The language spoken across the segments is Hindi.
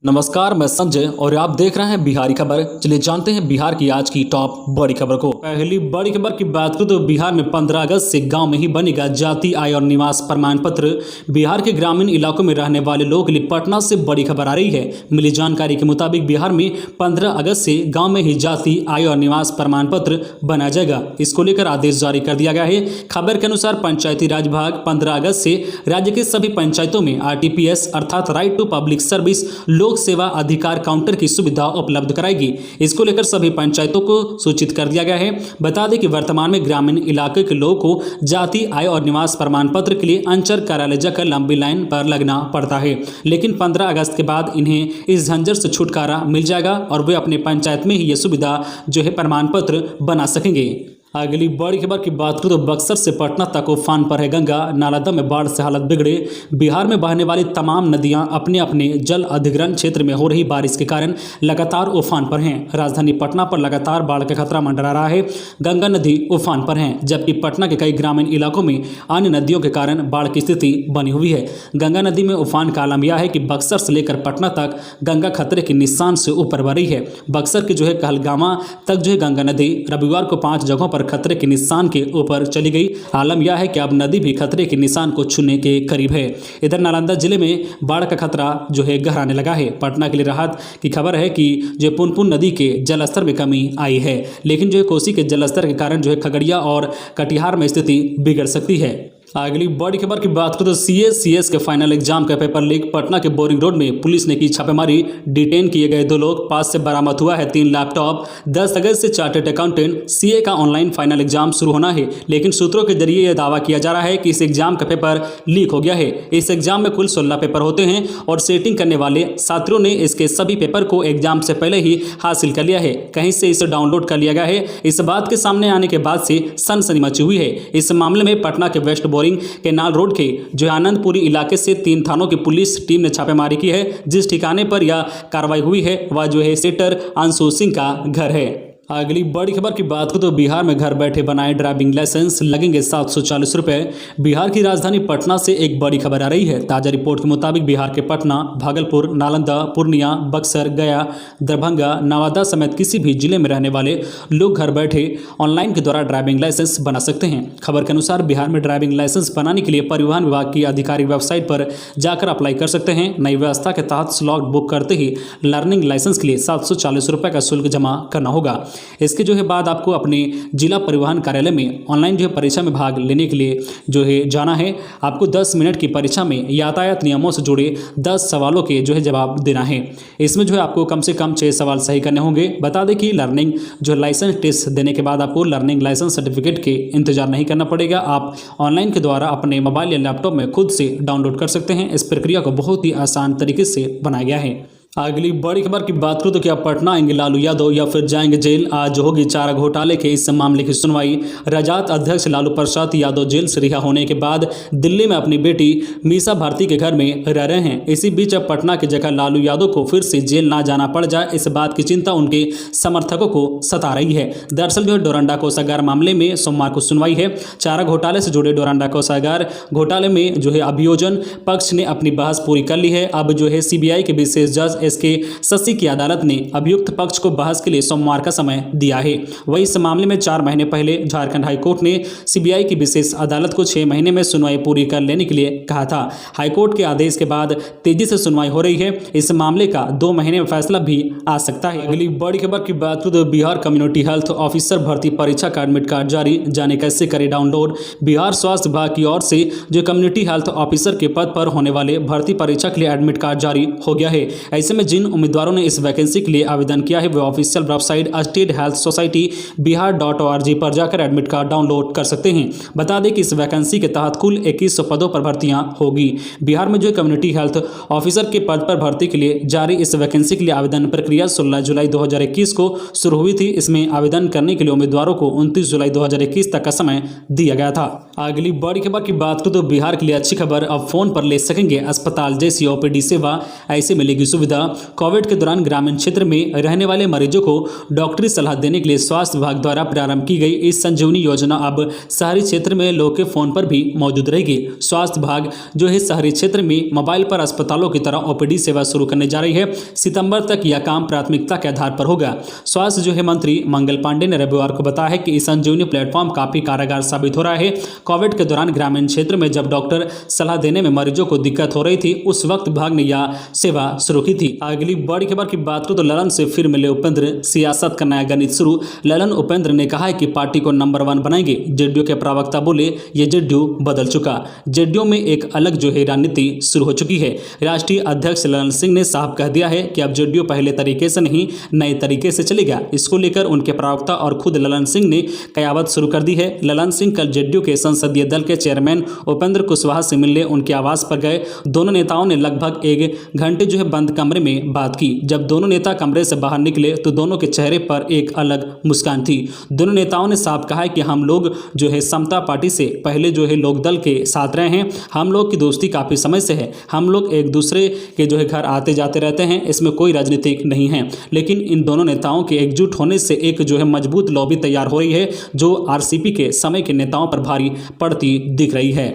नमस्कार, मैं संजय और आप देख रहे हैं बिहारी खबर। चलिए जानते हैं बिहार की आज की टॉप बड़ी खबर को। पहली बड़ी खबर की बात करें तो बिहार में 15 अगस्त से गांव में ही बनेगा जाति आय और निवास प्रमाण पत्र। बिहार के ग्रामीण इलाकों में रहने वाले लोगों के लिए पटना से बड़ी खबर आ रही है। मिली जानकारी के मुताबिक बिहार में 15 अगस्त से गाँव में ही जाति आय और निवास प्रमाण पत्र बनाया जाएगा। इसको लेकर आदेश जारी कर दिया गया है। खबर के अनुसार पंचायती राज विभाग 15 अगस्त से राज्य के सभी पंचायतों में RTPS अर्थात राइट टू पब्लिक सर्विस लोक सेवा अधिकार काउंटर की सुविधा उपलब्ध कराएगी। इसको लेकर सभी पंचायतों को सूचित कर दिया गया है। बता दें कि वर्तमान में ग्रामीण इलाके के लोगों को जाति आय और निवास प्रमाण पत्र के लिए अंचल कार्यालय जाकर लंबी लाइन पर लगना पड़ता है, लेकिन 15 अगस्त के बाद इन्हें इस झंझट से छुटकारा मिल जाएगा और वे अपने पंचायत में ही ये सुविधा जो है प्रमाण पत्र बना सकेंगे। अगली बड़ी खबर की बात करें तो बक्सर से पटना तक उफान पर है गंगा। नालंदा में बाढ़ से हालत बिगड़े। बिहार में बहने वाली तमाम नदियां अपने अपने जल अधिग्रहण क्षेत्र में हो रही बारिश के कारण लगातार उफान पर हैं। राजधानी पटना पर लगातार बाढ़ का खतरा मंडरा रहा है। गंगा नदी उफान पर है, जबकि पटना के कई ग्रामीण इलाकों में अन्य नदियों के कारण बाढ़ की स्थिति बनी हुई है। गंगा नदी में उफान का आलम यह है कि बक्सर से लेकर पटना तक गंगा खतरे के निशान से ऊपर बढ़ रही है। बक्सर की जो है कहलगामा तक जो है गंगा नदी रविवार को 5 जगहों पर खतरे के निशान के ऊपर चली गई। आलम यह है कि अब नदी भी खतरे के निशान को छूने के करीब है। इधर नालंदा जिले में बाढ़ का खतरा जो है गहराने लगा है। पटना के लिए राहत की खबर है कि जो पुनपुन नदी के जलस्तर में कमी आई है, लेकिन जो है कोसी के जलस्तर के कारण जो है खगड़िया और कटिहार में स्थिति बिगड़ सकती है। अगली बड़ी खबर की बात करें तो CS के फाइनल एग्जाम का पेपर लीक। पटना के बोरिंग रोड में पुलिस ने की छापेमारी। डिटेन किए गए 2 लोग। पास से बरामद हुआ है 3 लैपटॉप। 10 अगस्त से चार्टर्ड अकाउंटेंट CA का ऑनलाइन फाइनल एग्जाम शुरू होना है, लेकिन सूत्रों के जरिए यह दावा किया जा रहा है कि इस एग्जाम का पेपर लीक हो गया है। इस एग्जाम में कुल 16 पेपर होते हैं और सेटिंग करने वाले छात्रों ने इसके सभी पेपर को एग्जाम से पहले ही हासिल कर लिया है। कहीं से इसे डाउनलोड कर लिया गया है। इस बात के सामने आने के बाद से सनसनी मची हुई है। इस मामले में पटना के वेस्ट बोरिंग केनाल रोड के जो आनंदपुरी इलाके से 3 थानों की पुलिस टीम ने छापेमारी की है। जिस ठिकाने पर यह कार्रवाई हुई है वह जो है सेटर अंशु सिंह का घर है। अगली बड़ी खबर की बात करें तो बिहार में घर बैठे बनाए ड्राइविंग लाइसेंस लगेंगे 740 रुपये। बिहार की राजधानी पटना से एक बड़ी खबर आ रही है। ताजा रिपोर्ट के मुताबिक बिहार के पटना, भागलपुर, नालंदा, पूर्णिया, बक्सर, गया, दरभंगा, नवादा समेत किसी भी जिले में रहने वाले लोग घर बैठे ऑनलाइन के द्वारा ड्राइविंग लाइसेंस बना सकते हैं। खबर के अनुसार बिहार में ड्राइविंग लाइसेंस बनाने के लिए परिवहन विभाग की आधिकारिक वेबसाइट पर जाकर अप्लाई कर सकते हैं। नई व्यवस्था के तहत स्लॉट बुक करते ही लर्निंग लाइसेंस के लिए 740 रुपये का शुल्क जमा करना होगा। इसके जो है बाद आपको अपने जिला परिवहन कार्यालय में ऑनलाइन जो है परीक्षा में भाग लेने के लिए जो है जाना है। आपको 10 मिनट की परीक्षा में यातायात नियमों से जुड़े 10 सवालों के जो है जवाब देना है। इसमें जो है आपको कम से कम 6 सवाल सही करने होंगे। बता दें कि लर्निंग जो लाइसेंस टेस्ट देने के बाद आपको लर्निंग लाइसेंस सर्टिफिकेट के इंतजार नहीं करना पड़ेगा। आप ऑनलाइन के द्वारा अपने मोबाइल या लैपटॉप में खुद से डाउनलोड कर सकते हैं। इस प्रक्रिया को बहुत ही आसान तरीके से बनाया गया है। अगली बड़ी खबर की बात करूं तो क्या पटना आएंगे लालू यादव या फिर जाएंगे जेल? आज होगी चारा घोटाले के इस मामले की सुनवाई। राजद अध्यक्ष लालू प्रसाद यादव जेल से रिहा होने के बाद दिल्ली में अपनी बेटी मीसा भारती के घर में रह रहे हैं। इसी बीच अब पटना की जगह लालू यादव को फिर से जेल ना जाना पड़ जाए, इस बात की चिंता उनके समर्थकों को सता रही है। दरअसल जो है डोरंडा कोषागार मामले में सोमवार को सुनवाई है। चारा घोटाले से जुड़े डोरंडा कोषागार घोटाले में जो है अभियोजन पक्ष ने अपनी बहस पूरी कर ली है। अब जो है CBI के विशेष जज SK शशि की अदालत ने अभियुक्त पक्ष को बहस के लिए सोमवार का समय दिया है। वही इस मामले में 4 महीने पहले झारखंड हाईकोर्ट ने CBI की विशेष अदालत को 6 महीने में सुनवाई पूरी कर लेने के लिए कहा था। हाईकोर्ट के आदेश के बाद तेजी से सुनवाई हो रही है। इस मामले का 2 महीने में फैसला भी आ सकता है। अगली बड़ी खबर की बात करें तो बिहार कम्युनिटी हेल्थ ऑफिसर भर्ती परीक्षा का एडमिट कार्ड जारी। जाने कैसे करें डाउनलोड। बिहार स्वास्थ्य विभाग की ओर से जो कम्युनिटी हेल्थ ऑफिसर के पद पर होने वाले भर्ती परीक्षा के लिए एडमिट कार्ड जारी हो गया है। ऐसे में जिन उम्मीदवारों ने इस वैकेंसी के लिए आवेदन किया है वे official website state health society बिहार.org पर जाकर एडमिट कार्ड डाउनलोड कर सकते हैं। बता दें कि इस वैकेंसी के तहत कुल 2100 पदों पर भर्तियां होगी। बिहार में जो कम्युनिटी हेल्थ ऑफिसर के पद पर भर्ती के लिए जारी इस वैकेंसी के लिए आवेदन प्रक्रिया 16 जुलाई 2021 को शुरू हुई थी। इसमें आवेदन करने के लिए उम्मीदवारों को 29 जुलाई 2021 तक का समय दिया गया था। अगली बड़ी खबर की बात करें तो बिहार के लिए अच्छी खबर, अब फोन पर ले सकेंगे अस्पताल जैसी OPD सेवा। ऐसे मिलेगी सुविधा। होगा। कोविड के दौरान ग्रामीण क्षेत्र में रहने वाले मरीजों को डॉक्टरी सलाह देने के लिए स्वास्थ्य विभाग द्वारा प्रारंभ की गई इस संजीवनी योजना अब शहरी क्षेत्र में लोगों के फोन पर भी मौजूद रहेगी। स्वास्थ्य विभाग जो है शहरी क्षेत्र में मोबाइल पर अस्पतालों की तरह ओपीडी सेवा शुरू करने जा रही है। सितंबर तक यह काम प्राथमिकता के आधार पर होगा। स्वास्थ्य जो है मंत्री मंगल पांडे ने रविवार को बताया है कि इस संजीवनी प्लेटफॉर्म काफी कारगर साबित हो रहा है। कोविड के दौरान ग्रामीण क्षेत्र में जब डॉक्टर सलाह देने में मरीजों को दिक्कत हो रही थी, उस वक्त विभाग ने यह सेवा शुरू की थी। अगली बड़ी खबर की बात करूं तो ललन से फिर मिले उपेंद्र, सियासत का नया गणित शुरू। ललन उपेंद्र ने कहा है कि पार्टी को नंबर 1 बनाएंगे। जेडीयू के प्रवक्ता बोले, ये जेडीयू बदल चुका। जेडीयू में एक अलग जो है रणनीति शुरू हो चुकी है। राष्ट्रीय अध्यक्ष ललन सिंह ने साफ कह दिया है कि अब जेडीयू पहले तरीके से नहीं नए तरीके से चलेगा। इसको लेकर उनके प्रवक्ता और खुद ललन सिंह ने कयावत शुरू कर दी है। ललन सिंह कल जेडीयू के संसदीय दल के चेयरमैन उपेंद्र कुशवाहा से मिलने उनके आवास पर गए। दोनों नेताओं ने लगभग 1 घंटे जो है बंद कमरे में बात की। जब दोनों नेता कमरे से बाहर निकले तो दोनों के चेहरे पर एक अलग मुस्कान थी। दोनों नेताओं ने साफ कहा है कि हम लोग जो है समता पार्टी से पहले जो है लोक दल के साथ रहे हैं। हम लोग की दोस्ती काफ़ी समय से है। हम लोग एक दूसरे के जो है घर आते जाते रहते हैं। इसमें कोई राजनीतिक नहीं है। लेकिन इन दोनों नेताओं के एकजुट होने से एक जो है मजबूत लॉबी तैयार हो रही है, जो आरसीपी के समय के नेताओं पर भारी पड़ती दिख रही है।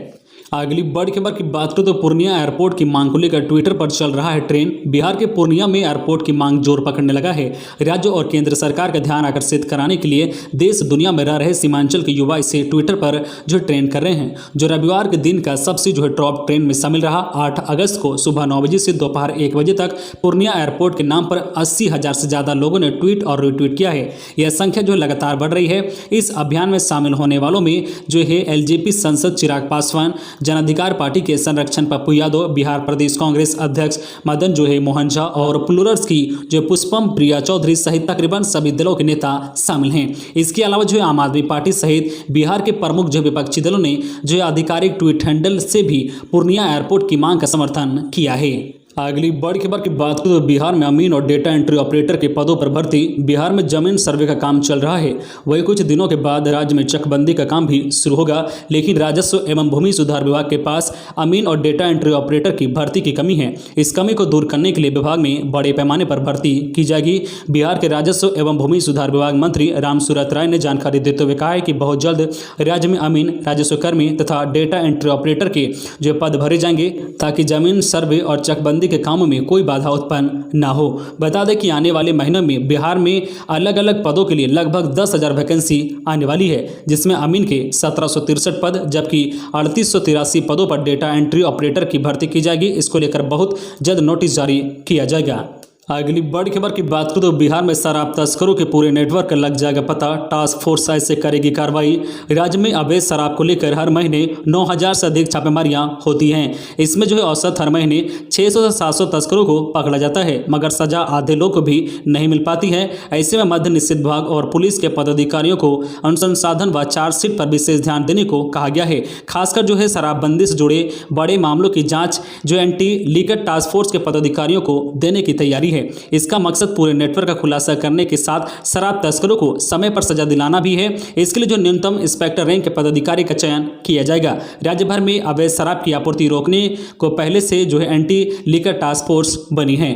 अगली बड़ी खबर की बात करें तो पूर्णिया एयरपोर्ट की मांग को लेकर ट्विटर पर चल रहा है ट्रेंड। बिहार के पूर्णिया में एयरपोर्ट की मांग जोर पकड़ने लगा है। राज्य और केंद्र सरकार का ध्यान आकर्षित कराने के लिए देश दुनिया में रह रहे सीमांचल के युवा इसे ट्विटर पर जो ट्रेंड कर रहे हैं, जो रविवार के दिन का सबसे जो है टॉप ट्रेंड में शामिल रहा। 8 अगस्त को सुबह 9 बजे से दोपहर 1 बजे तक पूर्णिया एयरपोर्ट के नाम पर 80,000 से ज़्यादा लोगों ने ट्वीट और रिट्वीट किया है। यह संख्या जो लगातार बढ़ रही है। इस अभियान में शामिल होने वालों में जो है एलजेपी सांसद चिराग पासवान, जन अधिकार पार्टी के संरक्षण पप्पू यादव, बिहार प्रदेश कांग्रेस अध्यक्ष मदन जो है मोहन झा और प्लूरल्स की जो पुष्पम प्रिया चौधरी सहित तकरीबन सभी दलों के नेता शामिल हैं। इसके अलावा जो है आम आदमी पार्टी सहित बिहार के प्रमुख जो विपक्षी दलों ने जो है आधिकारिक ट्वीट हैंडल से भी पूर्णिया एयरपोर्ट की मांग का समर्थन किया है। अगली बड़ी खबर की बात करें तो बिहार में अमीन और डेटा एंट्री ऑपरेटर के पदों पर भर्ती। बिहार में जमीन सर्वे का काम चल रहा है। वही कुछ दिनों के बाद राज्य में चकबंदी का काम भी शुरू होगा। लेकिन राजस्व एवं भूमि सुधार विभाग के पास अमीन और डेटा एंट्री ऑपरेटर की भर्ती की कमी है। इस कमी को दूर करने के लिए विभाग में बड़े पैमाने पर भर्ती की जाएगी। बिहार के राजस्व एवं भूमि सुधार विभाग मंत्री रामसूरत राय ने जानकारी देते हुए कहा है कि बहुत जल्द राज्य में अमीन, राजस्व कर्मी तथा डेटा एंट्री ऑपरेटर के जो पद भरे जाएंगे, ताकि जमीन सर्वे और चकबंदी के कामों में कोई बाधा उत्पन्न न हो। बता दें कि आने वाले महीनों में बिहार में अलग अलग पदों के लिए लगभग 10,000 वैकेंसी आने वाली है, जिसमें अमीन के 1763 पद जबकि 3883 पदों पर डेटा एंट्री ऑपरेटर की भर्ती की जाएगी। इसको लेकर बहुत जल्द नोटिस जारी किया जाएगा। अगली बड़ी खबर की बात करें तो बिहार में शराब तस्करों के पूरे नेटवर्क का लग जाएगा पता। टास्क फोर्स ऐसे करेगी कार्रवाई। राज्य में अवैध शराब को लेकर हर महीने 9,000 से अधिक छापेमारियां होती हैं। इसमें जो है औसत हर महीने 600 से 700 तस्करों को पकड़ा जाता है, मगर सजा आधे लोग को भी नहीं मिल पाती है। ऐसे में मद्य निषेध विभाग और पुलिस के पदाधिकारियों को अनुसंधान व चार्जशीट पर विशेष ध्यान देने को कहा गया है। खासकर जो है शराबबंदी से जुड़े बड़े मामलों की जाँच जो एंटी लीकर टास्क फोर्स के पदाधिकारियों को देने की तैयारी है। इसका मकसद पूरे नेटवर्क का खुलासा करने के साथ शराब तस्करों को समय पर सजा दिलाना भी है। इसके लिए जो न्यूनतम इंस्पेक्टर रैंक के पदाधिकारी का चयन किया जाएगा। राज्य भर में अवैध शराब की आपूर्ति रोकने को पहले से जो है एंटी लीकर टास्क फोर्स बनी है।